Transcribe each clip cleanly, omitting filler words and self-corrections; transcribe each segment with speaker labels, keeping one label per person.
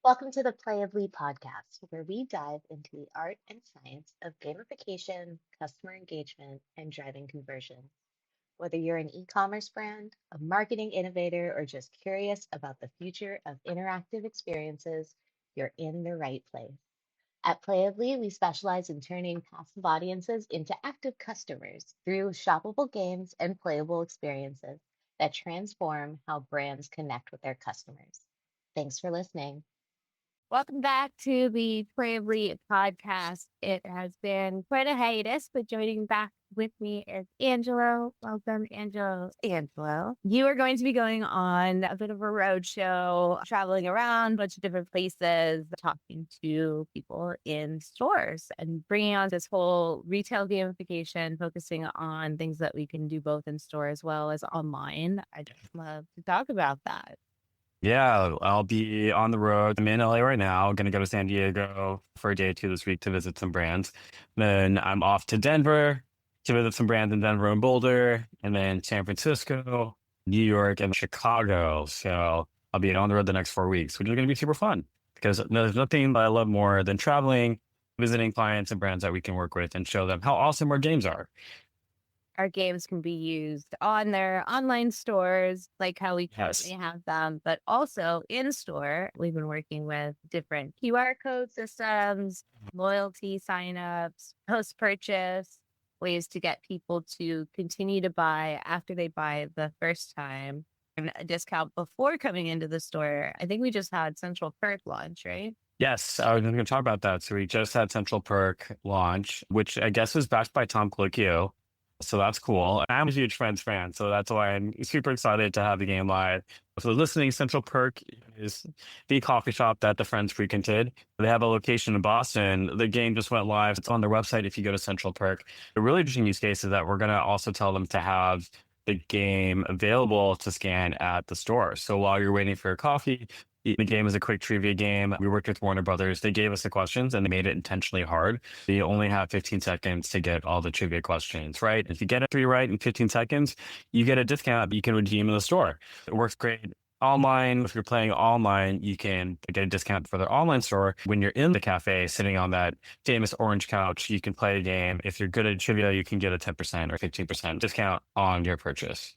Speaker 1: Welcome to the PlayAbly Podcast, where we dive into the art and science of gamification, customer engagement, and driving conversion. Whether you're an e commerce brand, a marketing innovator, or just curious about the future of interactive experiences, you're in the right place. At PlayAbly, we specialize in turning passive audiences into active customers through shoppable games and playable experiences that transform how brands connect with their customers. Thanks for listening.
Speaker 2: Welcome back to the PlayAbly Podcast. It has been quite a hiatus, but joining back with me is Angelo. Welcome, Angelo. Angelo, you are going to be going on a bit of a road show, traveling around a bunch of different places, talking to people in stores and bringing on this whole retail gamification, focusing on things that we can do both in store as well as online. I just love to talk about that.
Speaker 3: Yeah, I'll be on the road. I'm in LA right now. Going to go to San Diego for a day or two this week to visit some brands. Then I'm off to Denver to visit some brands in Denver and Boulder, and then San Francisco, New York, and Chicago. So I'll be on the road the next 4 weeks, which is going to be super fun because there's nothing that I love more than traveling, visiting clients and brands that we can work with and show them how awesome our games are.
Speaker 2: Our games can be used on their online stores, like how we
Speaker 3: Yes.
Speaker 2: currently have them, but also in store. We've been working with different QR code systems, loyalty signups, post purchase, ways to get people to continue to buy after they buy the first time, and a discount before coming into the store. I think we just had Central Perk launch, right?
Speaker 3: Yes, I was going to talk about that. So we just had Central Perk launch, which I guess was backed by Tom Colicchio. So that's cool. I'm a huge Friends fan, so that's why I'm super excited to have the game live. So listening, Central Perk is the coffee shop that the Friends frequented. They have a location in Boston. The game just went live. It's on their website if you go to Central Perk. The really interesting use case is that we're going to also tell them to have the game available to scan at the store. So while you're waiting for your coffee, the game is a quick trivia game. We worked with Warner Brothers. They gave us the questions and they made it intentionally hard. You only have 15 seconds to get all the trivia questions right. If you get it 3 right in 15 seconds, you get a discount you can redeem in the store. It works great online. If you're playing online, you can get a discount for their online store. When you're in the cafe sitting on that famous orange couch, you can play a game. If you're good at trivia, you can get a 10% or 15% discount on your purchase.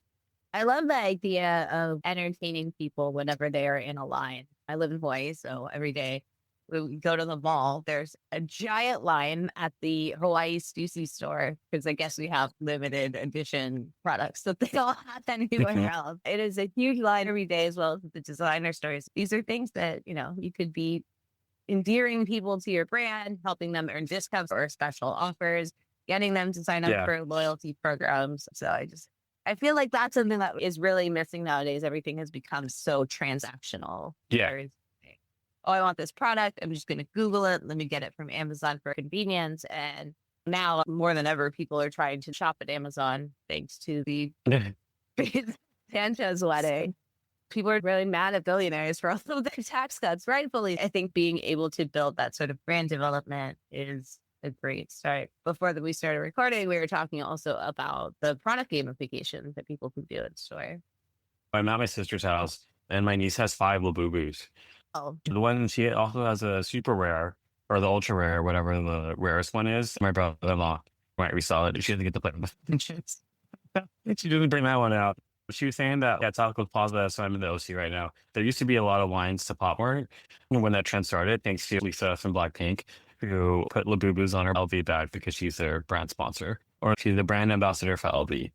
Speaker 2: I love the idea of entertaining people whenever they are in a line. I live in Hawaii, so every day we go to the mall. There's a giant line at the Hawaii sushi store because I guess we have limited edition products that they don't have anywhere else. It is a huge line every day, as well as the designer stores. These are things that, you could be endearing people to your brand, helping them earn discounts or special offers, getting them to sign up
Speaker 3: Yeah.
Speaker 2: for loyalty programs. So I feel like that's something that is really missing nowadays. Everything has become so transactional.
Speaker 3: Yeah.
Speaker 2: There's, oh, I want this product. I'm just going to Google it. Let me get it from Amazon for convenience. And now more than ever, people are trying to shop at Amazon thanks to the Sanchez wedding. People are really mad at billionaires for all of their tax cuts, rightfully. I think being able to build that sort of brand development is a great start. Before we started recording, we were talking also about the product gamification that people can do in store.
Speaker 3: I'm at my sister's house and my niece has 5 Labubus.
Speaker 2: Oh,
Speaker 3: The one she also has a super rare or the ultra rare, whatever the rarest one is. My brother-in-law might resell it if she doesn't get to play with it. She doesn't bring that one out. She was saying that at South Coast Plaza, so I'm in the OC right now. There used to be a lot of lines to Pop Mart when that trend started, thanks to Lisa from Blackpink, who put Labubus on her LV bag because she's their brand sponsor, or she's the brand ambassador for LV.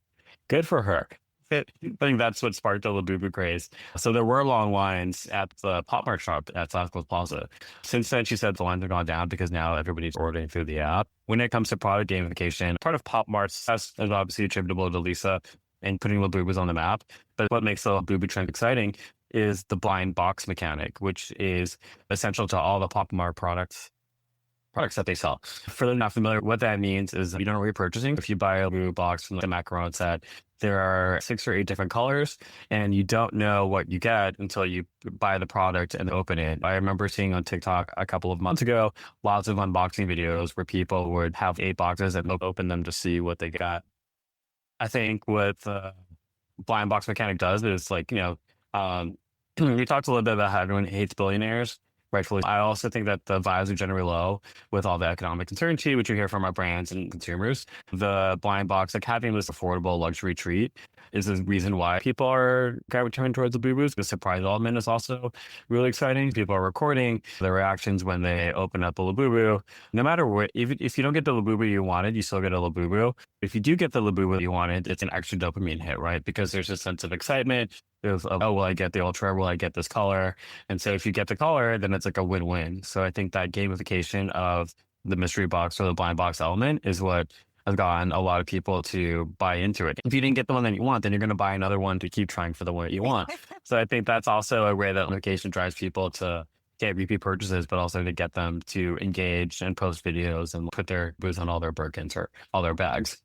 Speaker 3: Good for her. I think that's what sparked the Labubu craze. So there were long lines at the Pop Mart shop at South Coast Plaza. Since then, she said the lines have gone down because now everybody's ordering through the app. When it comes to product gamification, part of Pop Mart's success is obviously attributable to Lisa and putting Labubus on the map. But what makes the Labubu trend exciting is the blind box mechanic, which is essential to all the Pop Mart products that they sell. For those not familiar, what that means is you don't know what you're purchasing. If you buy a Labubu box from the macaron set, there are 6 or 8 different colors, and you don't know what you get until you buy the product and open it. I remember seeing on TikTok a couple of months ago, lots of unboxing videos where people would have 8 boxes and open them to see what they got. I think what blind box mechanic does is we talked a little bit about how everyone hates billionaires. rightfully. I also think that the vibes are generally low with all the economic uncertainty, which you hear from our brands and consumers. The blind box, like having this affordable luxury treat, is the reason why people are gravitating towards the Boo-Boos. The surprise element is also really exciting. People are recording their reactions when they open up a Labubu. No matter what, even if you don't get the Labubu you wanted, you still get a Labubu. If you do get the Labubu you wanted, it's an extra dopamine hit, right? Because there's a sense of excitement. There's, oh, will I get the Ultra? Will I get this color? And so if you get the color, then it's like a win-win. So I think that gamification of the mystery box or the blind box element is what has gotten a lot of people to buy into it. If you didn't get the one that you want, then you're going to buy another one to keep trying for the one that you want. So I think that's also a way that gamification drives people to get repeat purchases, but also to get them to engage and post videos and put their booths on all their Birkins or all their bags.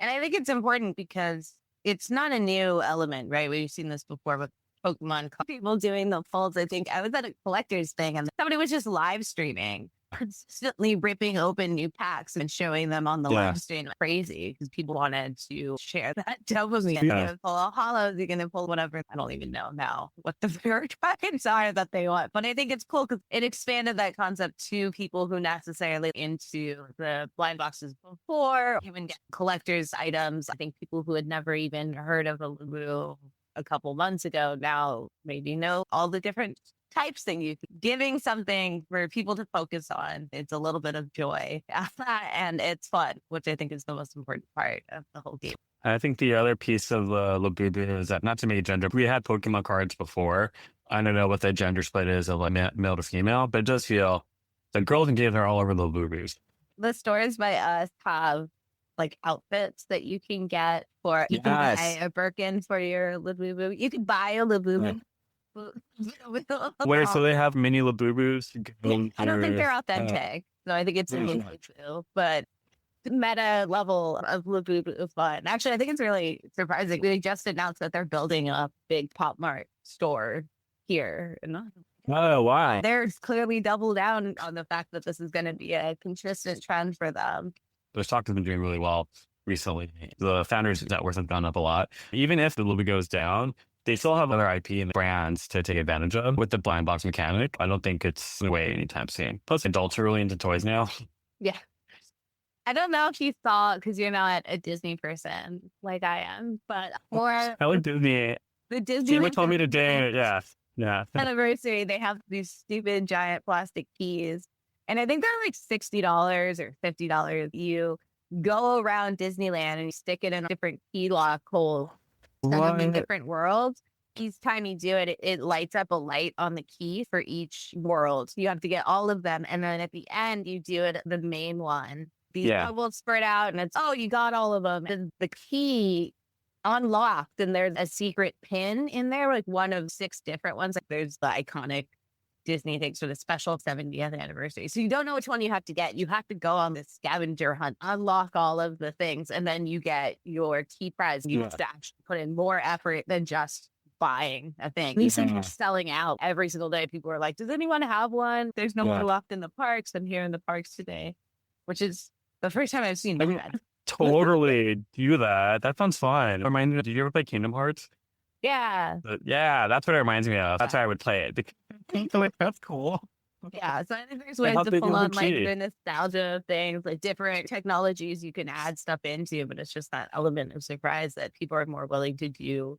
Speaker 2: And I think it's important because it's not a new element, right? We've seen this before with Pokemon, people doing the folds. I think I was at a collector's thing and somebody was just live streaming, consistently ripping open new packs and showing them on the live stream. Crazy because people wanted to share that dopamine. You're going to pull a hollows, you're going to pull whatever. I don't even know now what the variants are that they want. But I think it's cool because it expanded that concept to people who necessarily into the blind boxes before, even get collector's items. I think people who had never even heard of a Labubu a couple months ago now maybe know all the different types thing you giving something for people to focus on. It's a little bit of joy and it's fun, which I think is the most important part of the whole game.
Speaker 3: I think the other piece of the Labubu is that, not to make gender, we had Pokemon cards before. I don't know what the gender split is of like male to female, but it does feel the girls and gays are all over the Labubus.
Speaker 2: The stores by us have like outfits that you can get for, you can buy a Birkin for your Labubu. You can buy a Labubu.
Speaker 3: Wait, so they have mini Labubus?
Speaker 2: I don't think they're authentic. So I think it's really true. But meta level of Labubu fun. Actually, I think it's really surprising. We just announced that they're building a big Pop Mart store here.
Speaker 3: Oh, why?
Speaker 2: They're clearly double down on the fact that this is going to be a consistent trend for them.
Speaker 3: Their stock has been doing really well recently. The founders' net worth has gone up a lot. Even if the Labubu goes down, they still have other IP and brands to take advantage of with the blind box mechanic. I don't think it's away anytime soon. Plus, adults are really into toys now.
Speaker 2: Yeah. I don't know if you saw, because you're not a Disney person like I am, but more.
Speaker 3: I like Disney.
Speaker 2: The Disney.
Speaker 3: Someone told me today, yeah.
Speaker 2: Anniversary, they have these stupid giant plastic keys. And I think they're like $60 or $50. You go around Disneyland and you stick it in a different key lock hole. In different worlds. Each time you do it, it lights up a light on the key for each world. You have to get all of them. And then at the end, you do it the main one. These bubbles spread out and it's, oh, you got all of them. And the key unlocked and there's a secret pin in there, like one of 6 different ones. Like there's the iconic Disney things for the special 70th anniversary. So you don't know which one you have to get. You have to go on this scavenger hunt, unlock all of the things, and then you get your key prize. You have to actually put in more effort than just buying a thing. These things are selling out every single day. People are like, does anyone have one? There's no more left in the parks. I'm here in the parks today, which is the first time I've seen that.
Speaker 3: Totally do that. That sounds fun. Did you ever play Kingdom Hearts?
Speaker 2: Yeah.
Speaker 3: Yeah, that's what it reminds me of. That's why I would play it. That's cool.
Speaker 2: Yeah, so I think there's ways to pull on like the nostalgia things, like different technologies you can add stuff into, but it's just that element of surprise that people are more willing to do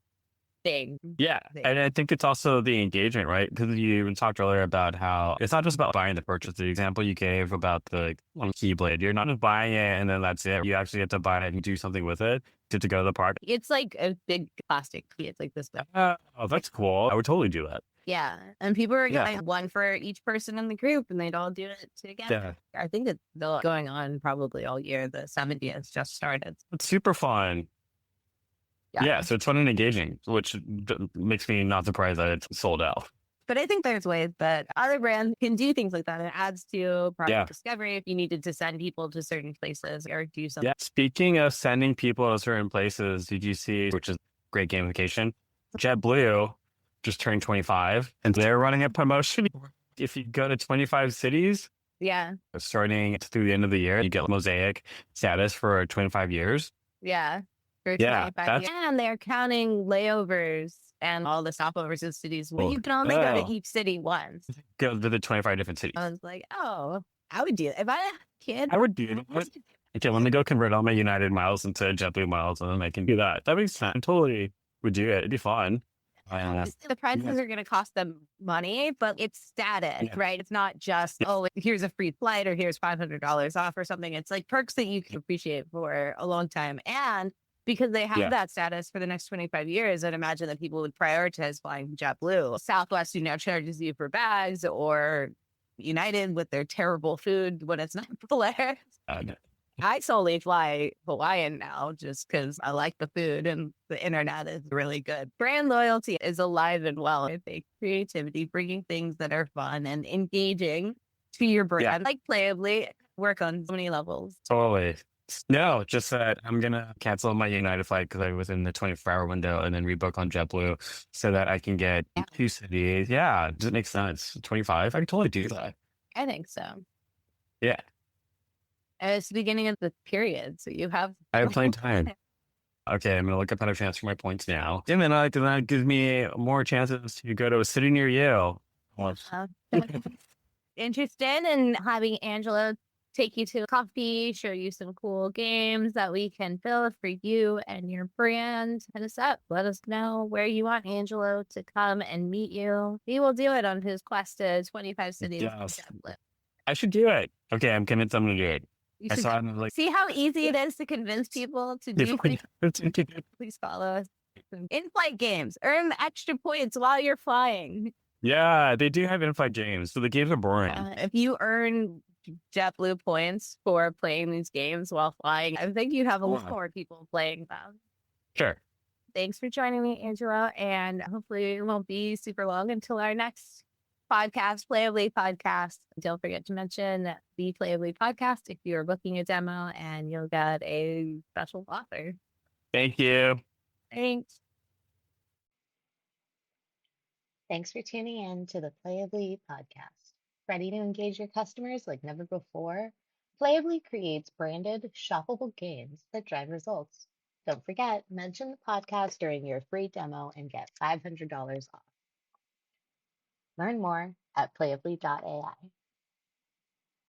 Speaker 2: things.
Speaker 3: Yeah, and I think it's also the engagement, right? Because you talked earlier about how it's not just about buying the purchase. The example you gave about the Keyblade, you're not just buying it and then that's it. You actually get to buy it and do something with it. Get to go to the park.
Speaker 2: It's like a big plastic key. It's like this stuff.
Speaker 3: Oh, that's cool. I would totally do that.
Speaker 2: Yeah, and people are getting one for each person in the group, and they'd all do it together. Yeah. I think it's still going on probably all year. The 70th just started.
Speaker 3: It's super fun. Yeah, so it's fun and engaging, which makes me not surprised that it's sold out.
Speaker 2: But I think there's ways that other brands can do things like that. It adds to product discovery if you needed to send people to certain places or do something.
Speaker 3: Yeah. Speaking of sending people to certain places, did you see, which is great gamification, JetBlue just turned 25 and they're running a promotion. If you go to 25 cities, starting through the end of the year, you get Mosaic status for 25 years.
Speaker 2: Yeah. For 25 years. And they're counting layovers and all the stopovers in cities where
Speaker 3: Oh,
Speaker 2: you can only go to
Speaker 3: oh.
Speaker 2: each city once.
Speaker 3: Go visit 25 different cities.
Speaker 2: I was like, oh, I would do it. If I had a kid,
Speaker 3: I would do that. Okay, let me go convert all my United miles into JetBlue miles, and then I can do that. That makes sense. I totally would do it. It'd be fun.
Speaker 2: the prices are going to cost them money, but it's static,
Speaker 3: Yeah.
Speaker 2: right? It's not just, oh, here's a free flight or here's $500 off or something. It's like perks that you can appreciate for a long time. And because they have that status for the next 25 years, I'd imagine that people would prioritize flying JetBlue. Southwest, who now charges you for bags, or United with their terrible food when it's not Blair. I solely fly Hawaiian now just because I like the food and the internet is really good. Brand loyalty is alive and well. I think creativity, bringing things that are fun and engaging to your brand, like Playably, work on so many levels.
Speaker 3: Totally. No, just that I'm going to cancel my United flight because I was in the 24-hour window and then rebook on JetBlue so that I can get 2 cities. Yeah, does it make sense? 25? I can totally do that.
Speaker 2: I think so.
Speaker 3: Yeah.
Speaker 2: It's the beginning of the period, so
Speaker 3: I have plenty of time. Okay, I'm going to look up how to transfer my points now. And then that gives me more chances to go to a city near you.
Speaker 2: Interested in having Angelo take you to coffee, show you some cool games that we can build for you and your brand. Hit us up. Let us know where you want Angelo to come and meet you. He will do it on his quest to 25 cities.
Speaker 3: Yes. I should do it. Okay, I'm convinced I'm going to do it.
Speaker 2: See how easy it is to convince people to do things. Please follow us. In-flight games. Earn extra points while you're flying.
Speaker 3: Yeah, they do have in-flight games, so the games are boring.
Speaker 2: If you earn JetBlue points for playing these games while flying, I think you'd have a lot more people playing them.
Speaker 3: Sure.
Speaker 2: Thanks for joining me, Angelo, and hopefully it won't be super long until our next podcast, PlayAbly Podcast. Don't forget to mention the PlayAbly Podcast if you're booking a demo, and you'll get a special offer.
Speaker 3: Thank you.
Speaker 2: Thanks.
Speaker 1: Thanks for tuning in to the PlayAbly Podcast. Ready to engage your customers like never before? PlayAbly creates branded, shoppable games that drive results. Don't forget, mention the podcast during your free demo and get $500 off. Learn more at playably.ai.